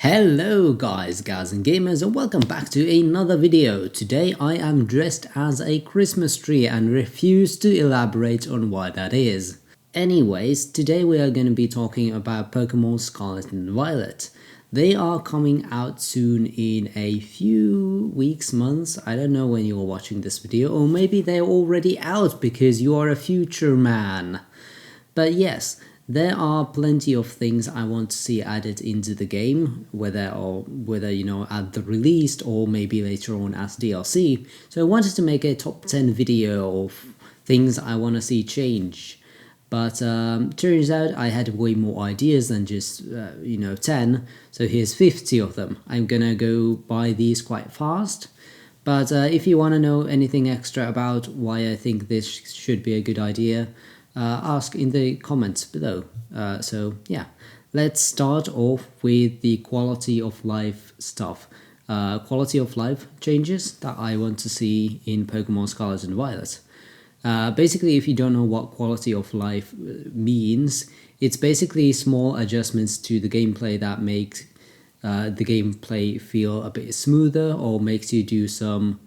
Hello guys, gals and gamers, and welcome back to another video. Today I am dressed as a Christmas tree and refuse to elaborate on why that is. Anyways, today we are going to be talking about Pokémon Scarlet and Violet. They are coming out soon in a few weeks, months. I don't know when you're watching this video, or maybe they're already out because you are a future man. But yes, there are plenty of things I want to see added into the game, whether at the release or maybe later on as DLC. So I wanted to make a top 10 video of things I want to see change. But turns out I had way more ideas than just 10. So here's 50 of them. I'm gonna go by these quite fast. But if you want to know anything extra about why I think this should be a good idea, ask in the comments below. So yeah, let's start off with the quality of life stuff. Quality of life changes that I want to see in Pokemon Scarlet and Violet. Basically, if you don't know what quality of life means, it's basically small adjustments to the gameplay that make the gameplay feel a bit smoother or makes you do some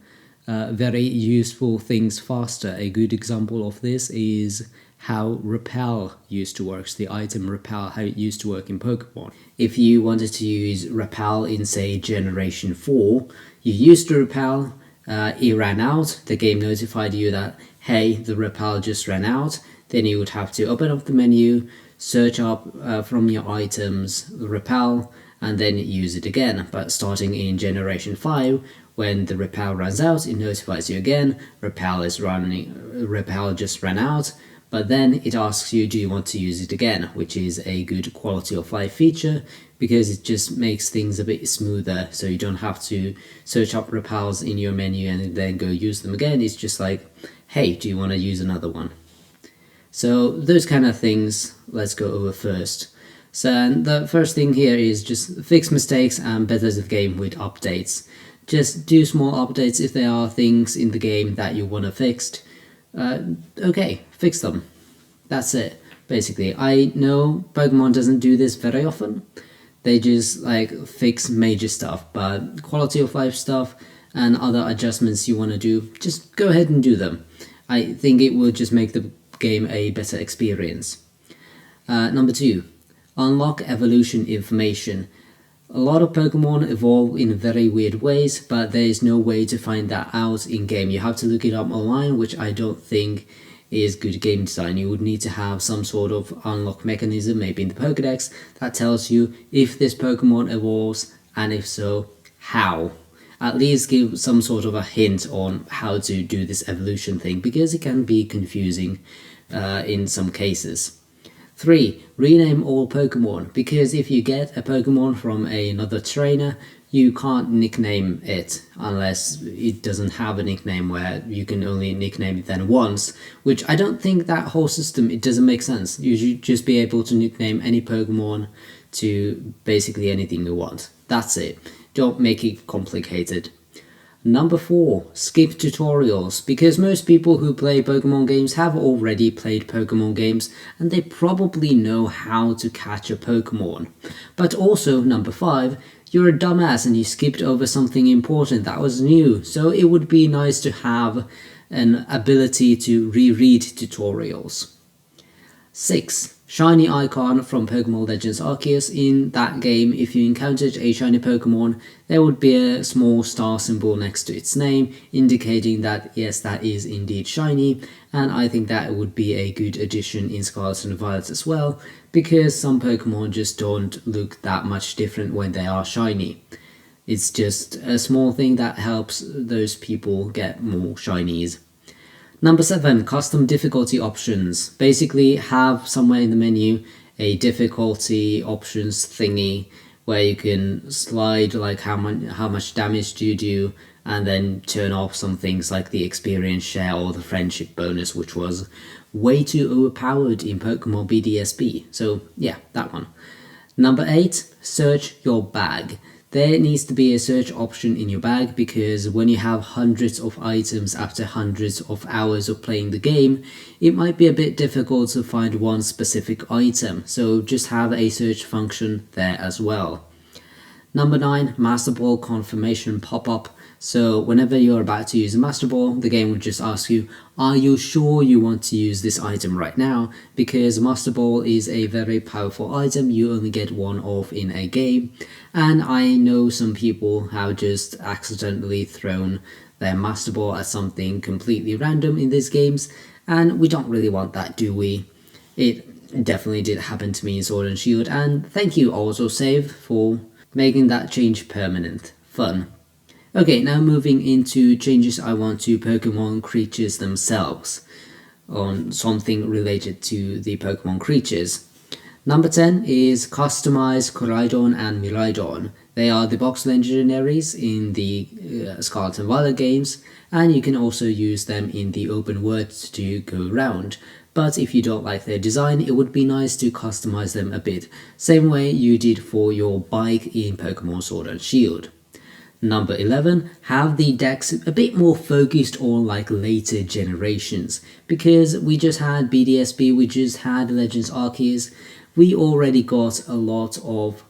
very useful things faster. A good example of this is how Repel used to work, the item Repel, how it used to work in Pokemon. If you wanted to use Repel in, say, Generation 4, you used the Repel, it ran out, the game notified you that, hey, the Repel just ran out, then you would have to open up the menu, search up from your items the Repel, and then use it again. But starting in Generation 5, when the Repel runs out, it notifies you again, Repel just ran out, but then it asks you, do you want to use it again, which is a good quality of life feature because it just makes things a bit smoother, so you don't have to search up Repels in your menu and then go use them again. It's just like, hey, do you want to use another one? So those kind of things, let's go over first. So the first thing here is just fix mistakes and better the game with updates. Just do small updates if there are things in the game that you want to fix. Okay, fix them. That's it, basically. I know Pokemon doesn't do this very often. They just fix major stuff, but quality of life stuff and other adjustments you want to do, just go ahead and do them. I think it will just make the game a better experience. Number 2, unlock evolution information. A lot of Pokemon evolve in very weird ways, but there is no way to find that out in-game. You have to look it up online, which I don't think is good game design. You would need to have some sort of unlock mechanism, maybe in the Pokédex, that tells you if this Pokemon evolves, and if so, how. At least give some sort of a hint on how to do this evolution thing, because it can be confusing in some cases. 3. Rename all Pokemon, because if you get a Pokemon from another trainer, you can't nickname it unless it doesn't have a nickname where you can only nickname it then once, which I don't think that whole system, it doesn't make sense. You should just be able to nickname any Pokemon to basically anything you want. That's it. Don't make it complicated. Number 4, skip tutorials, because most people who play Pokemon games have already played Pokemon games and they probably know how to catch a Pokemon. But also, number 5, you're a dumbass and you skipped over something important that was new, so it would be nice to have an ability to reread tutorials. 6. Shiny icon from Pokemon Legends Arceus. In that game, if you encountered a shiny Pokemon, there would be a small star symbol next to its name, indicating that yes, that is indeed shiny, and I think that would be a good addition in Scarlet and Violet as well, because some Pokemon just don't look that much different when they are shiny. It's just a small thing that helps those people get more shinies. Number 7, custom difficulty options. Basically, have somewhere in the menu a difficulty options thingy where you can slide how much damage do you do, and then turn off some things like the experience share or the friendship bonus, which was way too overpowered in Pokemon BDSP. So yeah, that one. Number 8, search your bag. There needs to be a search option in your bag, because when you have hundreds of items after hundreds of hours of playing the game, it might be a bit difficult to find one specific item, so just have a search function there as well. Number 9, Master Ball confirmation pop-up. So whenever you're about to use a Master Ball, the game would just ask you, are you sure you want to use this item right now? Because Master Ball is a very powerful item, you only get one of in a game. And I know some people have just accidentally thrown their Master Ball at something completely random in these games, and we don't really want that, do we? It definitely did happen to me in Sword and Shield, and thank you also Save for making that change permanent. Fun. Okay, now moving into changes I want to Pokemon creatures themselves, on something related to the Pokemon creatures. Number 10 is customize Koraidon and Miraidon. They are the box legendaries in the Scarlet and Violet games, and you can also use them in the open world to go around. But if you don't like their design, it would be nice to customize them a bit, same way you did for your bike in Pokemon Sword and Shield. Number 11, have the decks a bit more focused on like later generations, because we just had BDSP, we just had Legends Arceus, we already got a lot of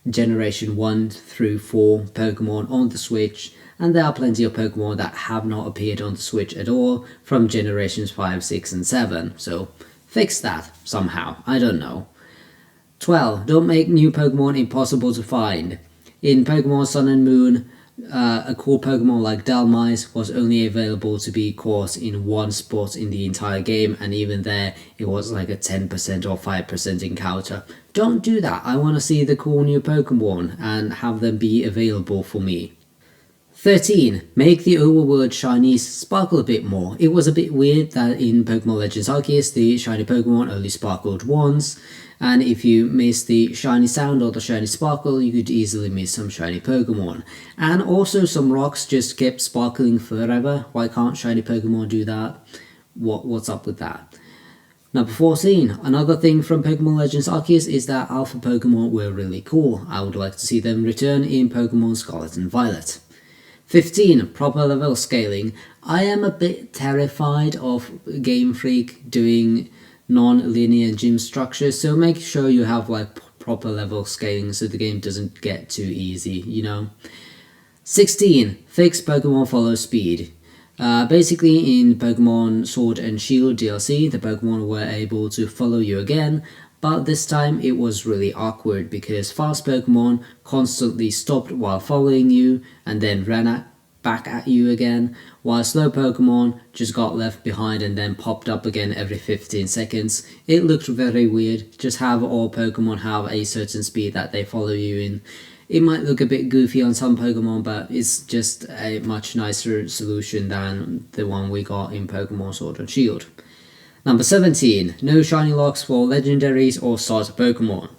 Generation 1 through 4 Pokemon on the Switch, and there are plenty of Pokemon that have not appeared on the Switch at all from Generations 5, 6 and 7, so fix that somehow, I don't know. 12, don't make new Pokemon impossible to find. In Pokemon Sun and Moon, a cool Pokemon like Dalmise was only available to be caught in one spot in the entire game, and even there it was like a 10% or 5% encounter. Don't do that, I want to see the cool new Pokemon and have them be available for me. 13. Make the overworld shinies sparkle a bit more. It was a bit weird that in Pokemon Legends Arceus the shiny Pokemon only sparkled once, and if you miss the shiny sound or the shiny sparkle, you could easily miss some shiny Pokemon. And also some rocks just kept sparkling forever. Why can't shiny Pokemon do that? What's up with that? Number 14. Another thing from Pokemon Legends Arceus is that Alpha Pokemon were really cool. I would like to see them return in Pokemon Scarlet and Violet. 15. Proper level scaling. I am a bit terrified of Game Freak doing non-linear gym structures, so make sure you have like proper level scaling so the game doesn't get too easy, you know. 16. Fix Pokemon follow speed. Basically in Pokemon Sword and Shield DLC, the Pokemon were able to follow you again, but this time it was really awkward because fast Pokemon constantly stopped while following you and then ran back at you again, while slow Pokemon just got left behind and then popped up again every 15 seconds. It looked very weird. Just have all Pokemon have a certain speed that they follow you in. It might look a bit goofy on some Pokemon, but it's just a much nicer solution than the one we got in Pokemon Sword and Shield. Number 17. No shiny locks for legendaries or starter Pokemon.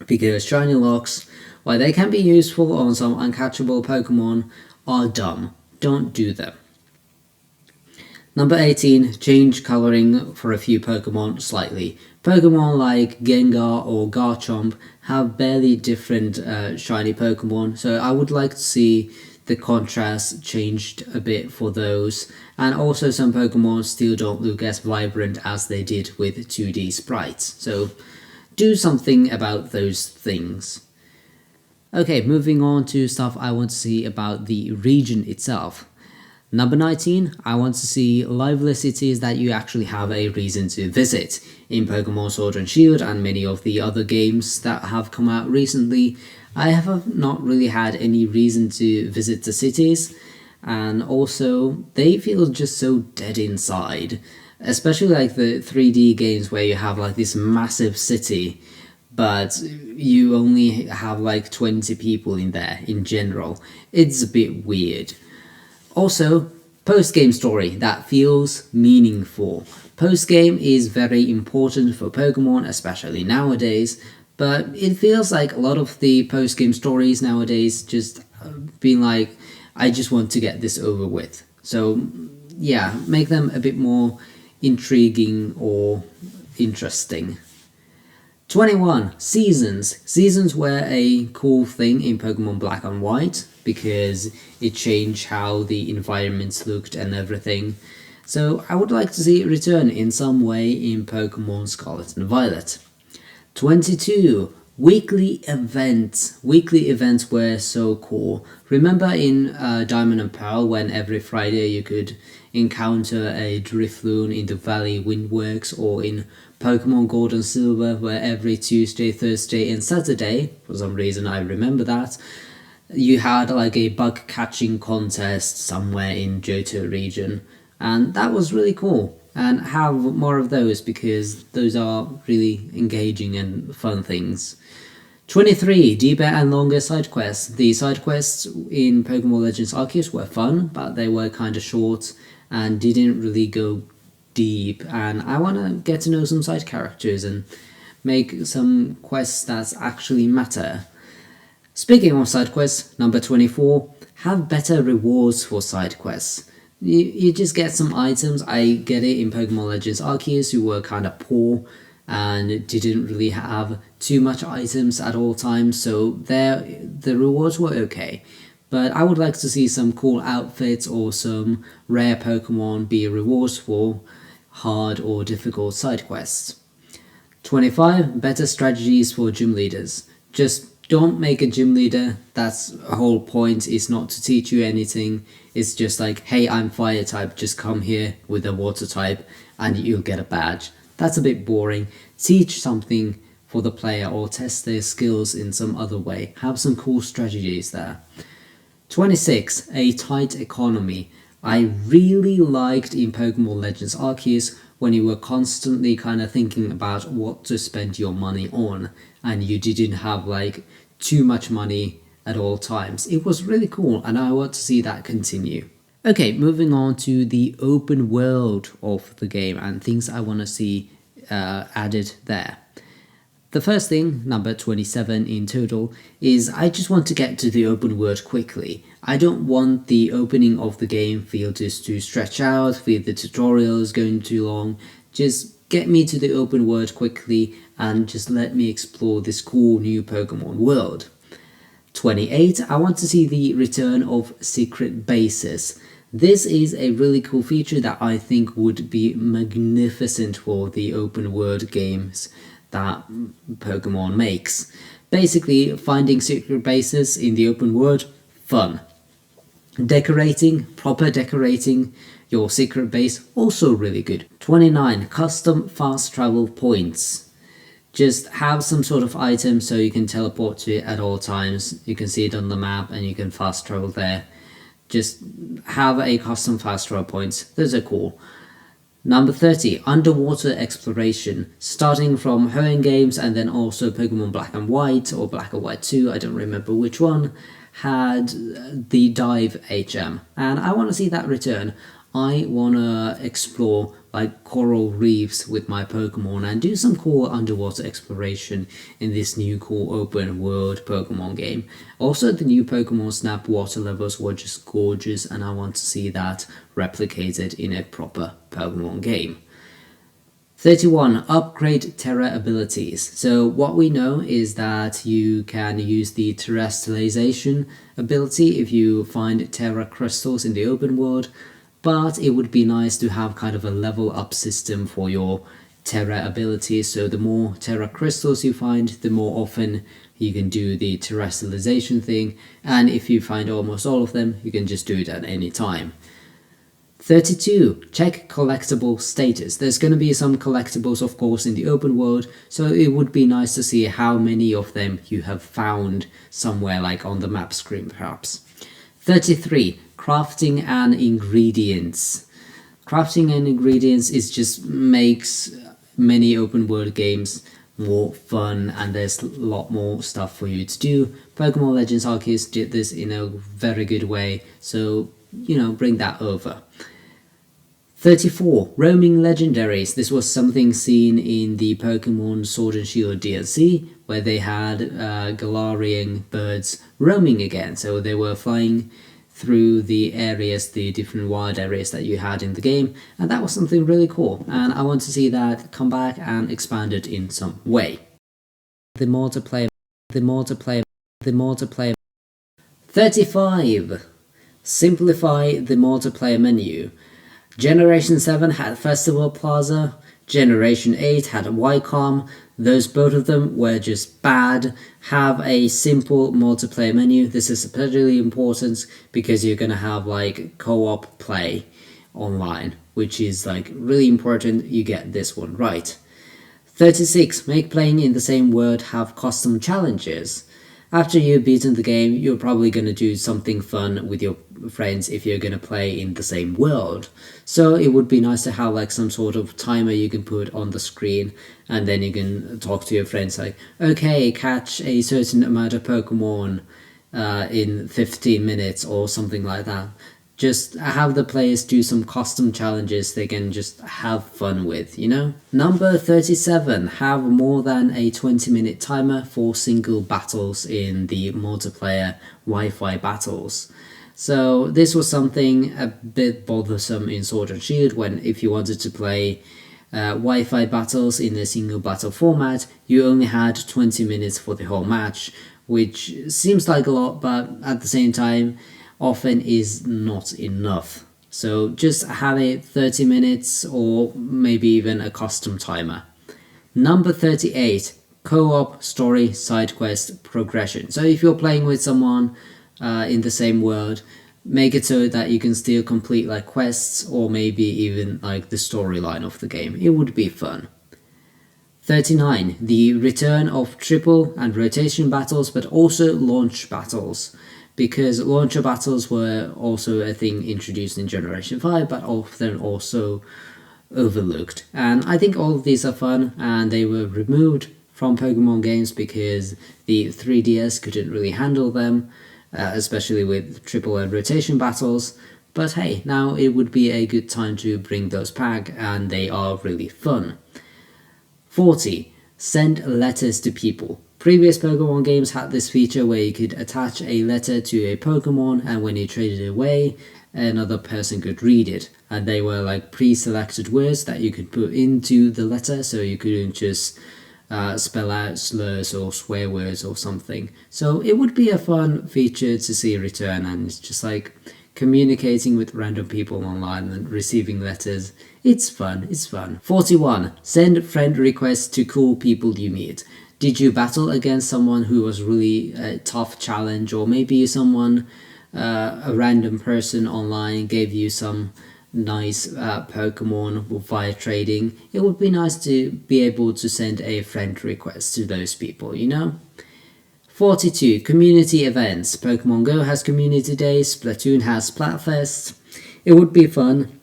Because shiny locks, while they can be useful on some uncatchable Pokemon, are dumb. Don't do them. Number 18. Change coloring for a few Pokemon slightly. Pokemon like Gengar or Garchomp have barely different shiny Pokemon, so I would like to see the contrast changed a bit for those, and also some Pokemon still don't look as vibrant as they did with 2D sprites, so do something about those things. Okay, moving on to stuff I want to see about the region itself. Number 19, I want to see lively cities that you actually have a reason to visit. In Pokemon Sword and Shield and many of the other games that have come out recently, I have not really had any reason to visit the cities, and also they feel just so dead inside. Especially like the 3D games where you have like this massive city, but you only have like 20 people in there in general. It's a bit weird. Also, post-game story that feels meaningful. Post-game is very important for Pokemon, especially nowadays, but it feels like a lot of the post-game stories nowadays just being like, I just want to get this over with. So yeah, make them a bit more intriguing or interesting. 21. Seasons. Seasons were a cool thing in Pokemon Black and White because it changed how the environments looked and everything. So I would like to see it return in some way in Pokemon Scarlet and Violet. 22. Weekly events were so cool. Remember in Diamond and Pearl when every Friday you could encounter a Drifloon in the Valley Windworks, or in Pokemon Gold and Silver where every Tuesday, Thursday and Saturday, for some reason I remember that, you had like a bug catching contest somewhere in Johto region, and that was really cool. And have more of those because those are really engaging and fun things. 23. Deeper and longer side quests. The side quests in Pokemon Legends Arceus were fun, but they were kind of short and didn't really go deep. And I want to get to know some side characters and make some quests that actually matter. Speaking of side quests, number 24, have better rewards for side quests. You just get some items. I get it in Pokemon Legends Arceus, you were kind of poor and didn't really have too much items at all times, so the rewards were okay. But I would like to see some cool outfits or some rare Pokemon be rewards for hard or difficult side quests. 25. Better strategies for gym leaders. Just don't make a gym leader. That's the whole point, is not to teach you anything. It's just like, hey, I'm fire type, just come here with a water type and you'll get a badge. That's a bit boring. Teach something for the player or test their skills in some other way. Have some cool strategies there. 26. A tight economy. I really liked in Pokemon Legends Arceus when you were constantly kind of thinking about what to spend your money on and you didn't have like too much money at all times. It was really cool and I want to see that continue. Okay, moving on to the open world of the game and things I want to see added there. The first thing, number 27 in total, is I just want to get to the open world quickly. I don't want the opening of the game feel just to stretch out, feel the tutorial is going too long. Just get me to the open world quickly and just let me explore this cool new Pokemon world. 28, I want to see the return of secret bases. This is a really cool feature that I think would be magnificent for the open world games that Pokemon makes. Basically, finding secret bases in the open world, fun. Proper decorating your secret base, also really good. 29, custom fast travel points. Just have some sort of item so you can teleport to it at all times. You can see it on the map and you can fast travel there. Just have a custom fast travel points. Those are cool. Number 30, underwater exploration. Starting from Hoenn games and then also Pokemon Black and White or Black and White 2, I don't remember which one, had the dive HM. And I want to see that return. I want to explore like coral reefs with my Pokemon and do some cool underwater exploration in this new cool open world Pokemon game. Also, the new Pokemon Snap water levels were just gorgeous and I want to see that replicated in a proper Pokemon game. 31. Upgrade Terra abilities. So what we know is that you can use the terrestrialization ability if you find Terra crystals in the open world, but it would be nice to have kind of a level up system for your Terra abilities. So the more Terra crystals you find, the more often you can do the terrestrialization thing, and if you find almost all of them, you can just do it at any time. 32. Check collectible status. There's going to be some collectibles, of course, in the open world, so it would be nice to see how many of them you have found somewhere, like on the map screen, perhaps. 33. Crafting and ingredients. Crafting and ingredients is just makes many open world games more fun and there's a lot more stuff for you to do. Pokemon Legends Arceus did this in a very good way, so bring that over. 34. Roaming legendaries. This was something seen in the Pokemon Sword and Shield DLC, where they had Galarian birds roaming again. So they were flying through the areas, the different wild areas that you had in the game, and that was something really cool. And I want to see that come back and expanded in some way. The multiplayer. 35. Simplify the multiplayer menu. Generation 7 had Festival Plaza. Generation 8 had a Ycom. Those both of them were just bad. Have a simple multiplayer menu. This is particularly important because you're gonna have like co-op play online, which is like really important you get this one right. 36. Make playing in the same world have custom challenges. After you've beaten the game, you're probably going to do something fun with your friends if you're going to play in the same world. So it would be nice to have like some sort of timer you can put on the screen, and then you can talk to your friends like, okay, catch a certain amount of Pokemon in 15 minutes or something like that. Just have the players do some custom challenges they can just have fun with, you know? Number 37, have more than a 20-minute timer for single battles in the multiplayer Wi-Fi battles. So this was something a bit bothersome in Sword and Shield, when if you wanted to play Wi-Fi battles in a single battle format, you only had 20 minutes for the whole match, which seems like a lot, but at the same time, often is not enough. So just have it 30 minutes or maybe even a custom timer. Number 38, co-op story side quest progression. So if you're playing with someone in the same world, make it so that you can still complete like quests or maybe even like the storyline of the game. It would be fun. 39, the return of triple and rotation battles, but also launch battles. Because launcher battles were also a thing introduced in Generation 5, but often also overlooked. And I think all of these are fun, and they were removed from Pokemon games because the 3DS couldn't really handle them, especially with triple and rotation battles. But hey, now it would be a good time to bring those back, and they are really fun. 40. Send letters to people. Previous Pokemon games had this feature where you could attach a letter to a Pokemon, and when you traded it away, another person could read it. And they were like pre-selected words that you could put into the letter, so you couldn't just spell out slurs or swear words or something. So it would be a fun feature to see return, and it's just like communicating with random people online and receiving letters. It's fun, it's fun. 41. Send friend requests to cool people you meet. Did you battle against someone who was really a tough challenge, or maybe someone, a random person online gave you some nice Pokemon via trading? It would be nice to be able to send a friend request to those people, you know? 42. Community events. Pokemon Go has community days, Splatoon has Splatfest. It would be fun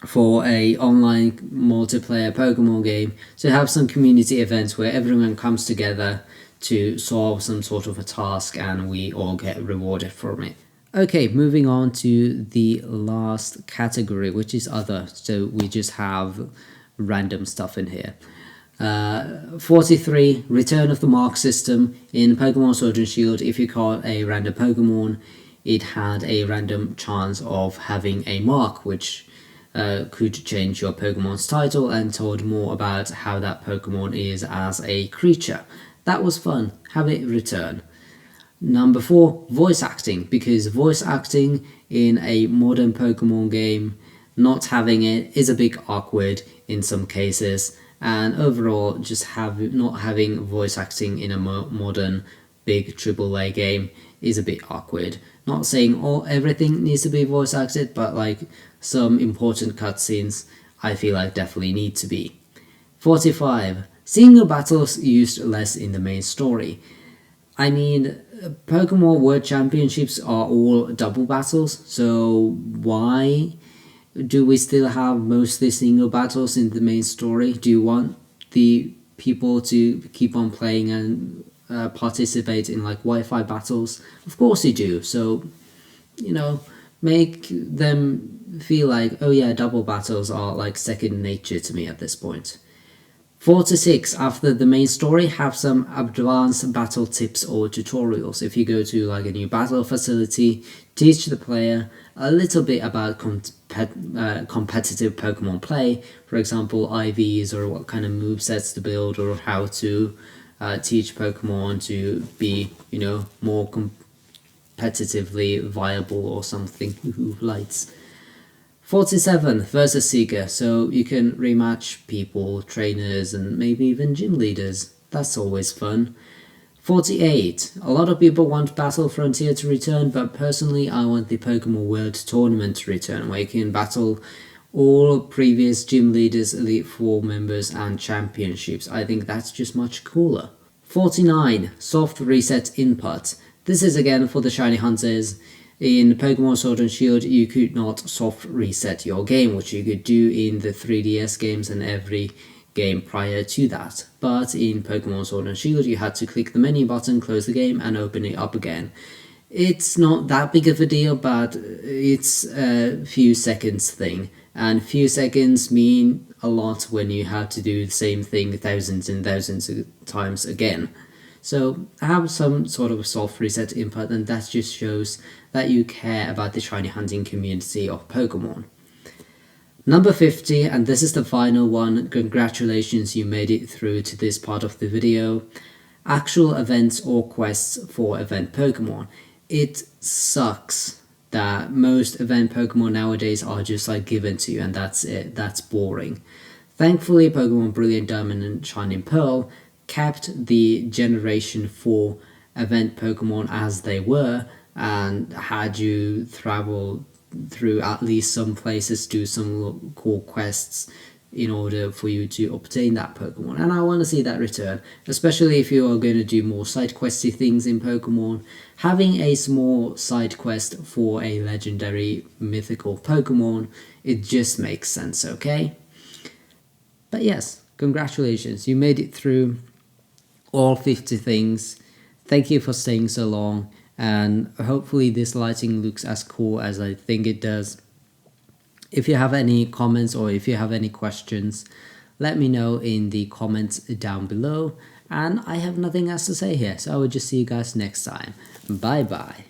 for a online multiplayer Pokemon game to have some community events where everyone comes together to solve some sort of a task and we all get rewarded from it. Okay, moving on to the last category, which is other. So we just have random stuff in here. 43. Return of the mark system. In Pokemon Sword and Shield, if you caught a random Pokemon, it had a random chance of having a mark, which could change your Pokemon's title and told more about how that Pokemon is as a creature. That was fun. Have it return. Number 4, voice acting, because voice acting in a modern Pokemon game, not having it is a bit awkward in some cases, and overall just not having voice acting in a modern big AAA game is a bit awkward. Not saying everything needs to be voice acted, but like some important cutscenes I feel like definitely need to be. 45. Single battles used less in the main story. I mean, Pokemon World Championships are all double battles, so why do we still have mostly single battles in the main story? Do you want the people to keep on playing and participate in like Wi-Fi battles? Of course you do. So, you know, make them feel like, oh yeah, double battles are like second nature to me at this point. 46. After the main story, have some advanced battle tips or tutorials. If you go to like a new battle facility, teach the player a little bit about competitive Pokemon play. For example, IVs, or what kind of movesets to build, or how to teach Pokemon to be, you know, more competitively viable or something. Lights. 47, versus Seeker, so you can rematch people, trainers, and maybe even gym leaders. That's always fun. 48, a lot of people want Battle Frontier to return, but personally I want the Pokemon World Tournament to return, where you can battle all previous gym leaders, Elite Four members, and championships. I think that's just much cooler. 49, soft reset input. This is again for the shiny hunters. In Pokemon Sword and Shield, you could not soft reset your game, which you could do in the 3DS games and every game prior to that. But in Pokemon Sword and Shield, you had to click the menu button, close the game, and open it up again. It's not that big of a deal, but it's a few seconds thing. And few seconds mean a lot when you have to do the same thing thousands and thousands of times again. So have some sort of soft reset input, and that just shows that you care about the shiny hunting community of Pokemon. Number 50, and this is the final one. Congratulations, you made it through to this part of the video. Actual events or quests for event Pokemon. It sucks that most event Pokemon nowadays are just like given to you, and that's it. That's boring. Thankfully, Pokemon Brilliant Diamond and Shining Pearl kept the Generation 4 event Pokemon as they were, and had you travel through at least some places, do some cool quests in order for you to obtain that Pokemon. And I want to see that return, especially if you are going to do more side questy things in Pokemon. Having a small side quest for a legendary mythical Pokemon, it just makes sense, okay? But yes, congratulations, you made it through all 50 things. Thank you for staying so long, and hopefully this lighting looks as cool as I think it does. If you have any comments or if you have any questions, let me know in the comments down below. And I have nothing else to say here, so I will just see you guys next time. Bye bye.